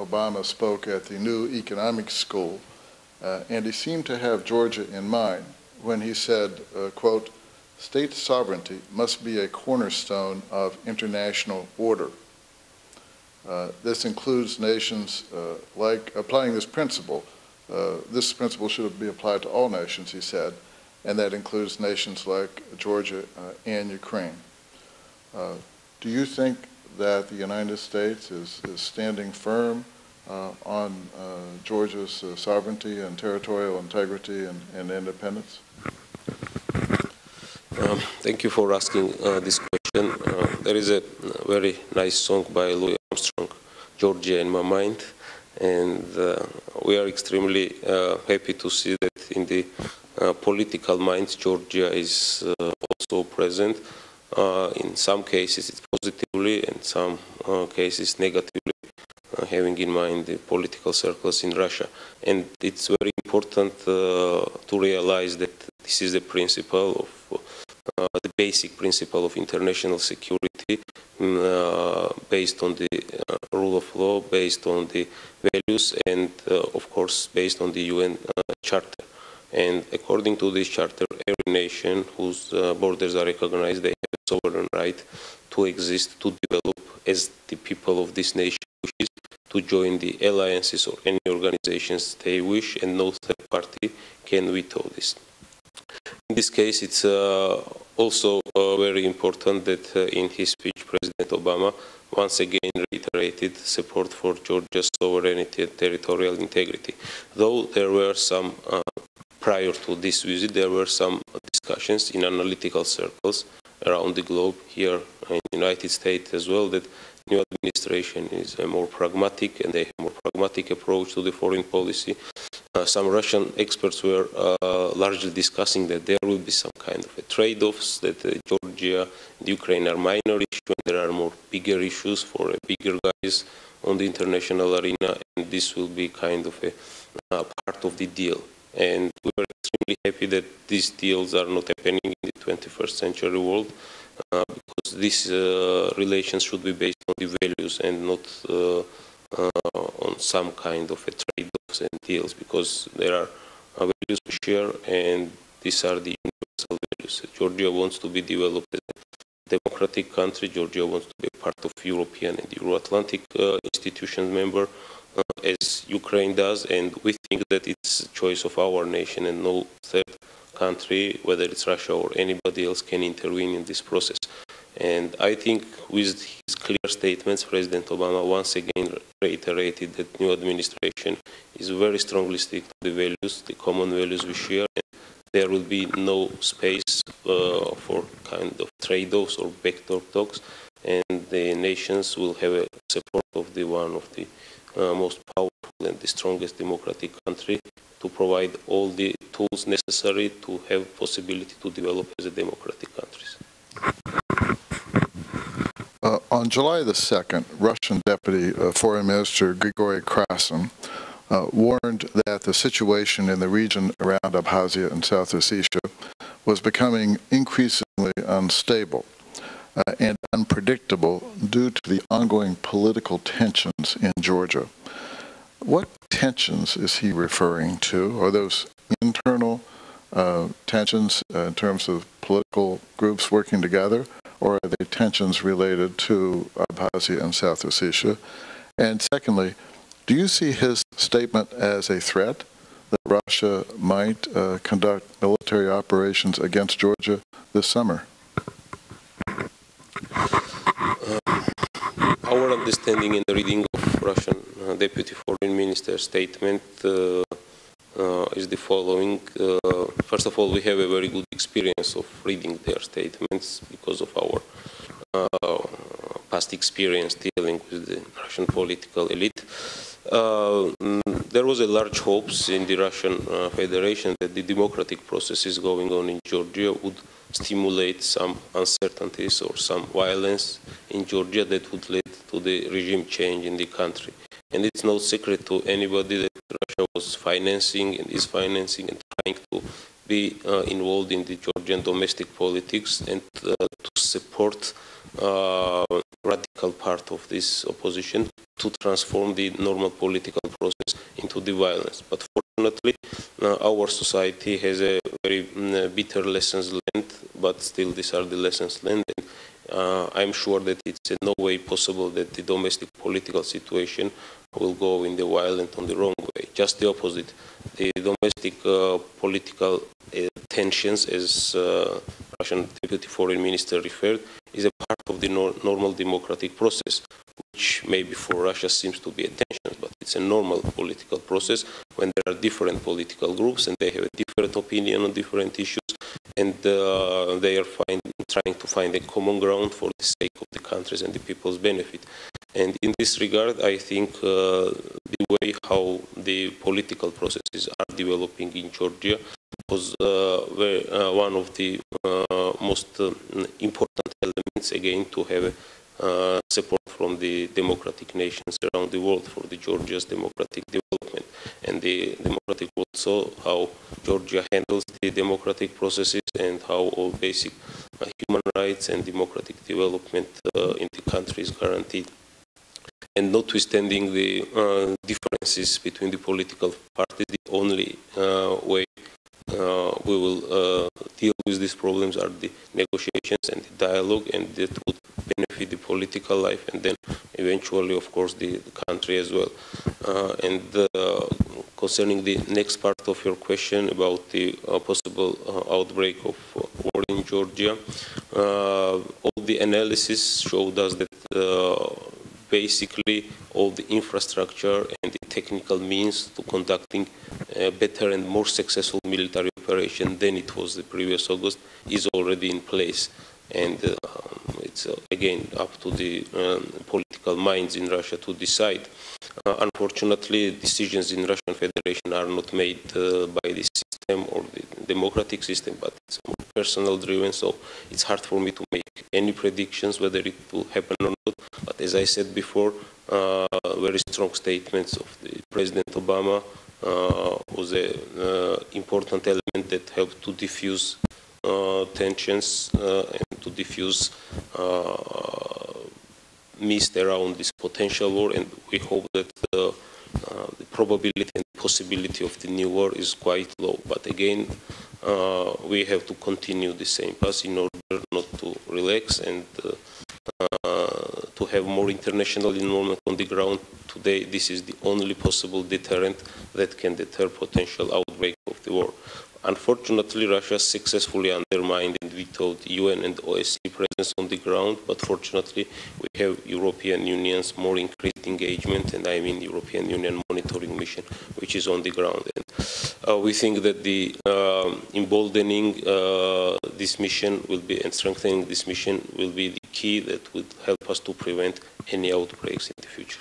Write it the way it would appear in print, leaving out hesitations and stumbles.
Obama spoke at the new economic school, and he seemed to have Georgia in mind when he said, quote, "State sovereignty must be a cornerstone of international order." This includes nations like applying this principle. This principle should be applied to all nations, he said, and that includes nations like Georgia and Ukraine. Do you think that the United States is standing firm on Georgia's sovereignty and territorial integrity and independence? Thank you for asking this question. There is a very nice song by Louis Armstrong, "Georgia in My Mind," and we are extremely happy to see that in the political minds Georgia is also present. In some cases it's positively, in some cases negatively, having in mind the political circles in Russia. And it's very important to realize that this is the principle of the basic principle of international security, based on the rule of law, based on the values, and of course based on the UN Charter. And according to this charter, every nation whose borders are recognized, they have a sovereign right to exist, to develop as the people of this nation wishes, to join the alliances or any organizations they wish, and no third party can veto this. In this case, it's also very important that in his speech, President Obama once again reiterated support for Georgia's sovereignty and territorial integrity. Though there were some, prior to this visit, there were some discussions in analytical circles around the globe, here in the United States as well, that new administration is a more pragmatic, and they have a more pragmatic approach to the foreign policy. Some Russian experts were largely discussing that there will be some kind of a trade-offs, that Georgia and Ukraine are minor issues, and there are more bigger issues for bigger guys on the international arena, and this will be kind of a part of the deal. And we were extremely happy that these deals are not happening in the 21st century world, because these relations should be based on the values and not on some kind of a trade-offs and deals, because there are values we share, and these are the universal values. Georgia wants to be developed as a democratic country. Georgia wants to be a part of European and Euro-Atlantic institutions member, as Ukraine does, and we think that it's a choice of our nation, and no third country, whether it's Russia or anybody else, can intervene in this process. And I think with his clear statements, President Obama once again reiterated that new administration is very strongly stick to the values, the common values we share, and there will be no space for kind of trade-offs or backdoor talks, and the nations will have a support of the one of the most powerful and the strongest democratic country to provide all the tools necessary to have possibility to develop as a democratic countries. On July the 2nd, Russian Deputy Foreign Minister Grigory Krasin warned that the situation in the region around Abkhazia and South Ossetia was becoming increasingly unstable and unpredictable due to the ongoing political tensions in Georgia. What tensions is he referring to? Are those internal tensions in terms of political groups working together, or are they tensions related to Abkhazia and South Ossetia? And secondly, do you see his statement as a threat that Russia might conduct military operations against Georgia this summer? Our understanding in the reading of Russian Deputy Foreign Minister's statement is the following. First of all, we have a very good experience of reading their statements because of our past experience dealing with the Russian political elite. There was a large hopes in the Russian Federation that the democratic processes going on in Georgia would stimulate some uncertainties or some violence in Georgia that would lead to the regime change in the country. And it's no secret to anybody that Russia was financing and is financing and trying to be involved in the Georgian domestic politics and to support radical part of this opposition to transform the normal political process into the violence. But fortunately, our society has a very bitter lessons learned, but still these are the lessons learned. And, I'm sure that it's in no way possible that the domestic political situation will go in the violent on the wrong way. Just the opposite. The domestic political tensions, as Russian Deputy Foreign Minister referred, is a part of the normal democratic process, which maybe for Russia seems to be a tension, but it's a normal political process when there are different political groups and they have a different opinion on different issues, and they are trying to find a common ground for the sake of the country's and the people's benefit. And in this regard, I think the way how the political processes are developing in Georgia was one of the most important elements, again, to have support from the democratic nations around the world for the Georgia's democratic development. And the democratic world saw how Georgia handles the democratic processes and how all basic human rights and democratic development in the country is guaranteed. And notwithstanding the differences between the political parties, the only way we will deal with these problems are the negotiations and the dialogue, and that would benefit the political life and then eventually, of course, the country as well. And concerning the next part of your question about the possible outbreak of war in Georgia, all the analysis showed us that basically all the infrastructure and the technical means to conducting a better and more successful military operation than it was the previous August is already in place. And it's again up to the political minds in Russia to decide. Unfortunately, decisions in Russian Federation are not made by the system or the democratic system, but it's more personal driven, so it's hard for me to make any predictions whether it will happen or not. But as I said before, very strong statements of the President Obama was an important element that helped to diffuse tensions and to diffuse mist around this potential war, and we hope that the probability and possibility of the new war is quite low. But again, we have to continue the same path in order not to relax and to have more international involvement on the ground. Today, this is the only possible deterrent that can deter potential outbreak of the war. Unfortunately, Russia successfully undermined and vetoed UN and OSCE presence on the ground, but fortunately we have European Union's more increased engagement, and I mean European Union monitoring mission, which is on the ground. And we think that the emboldening this mission will be, and strengthening this mission will be the key that would help us to prevent any outbreaks in the future.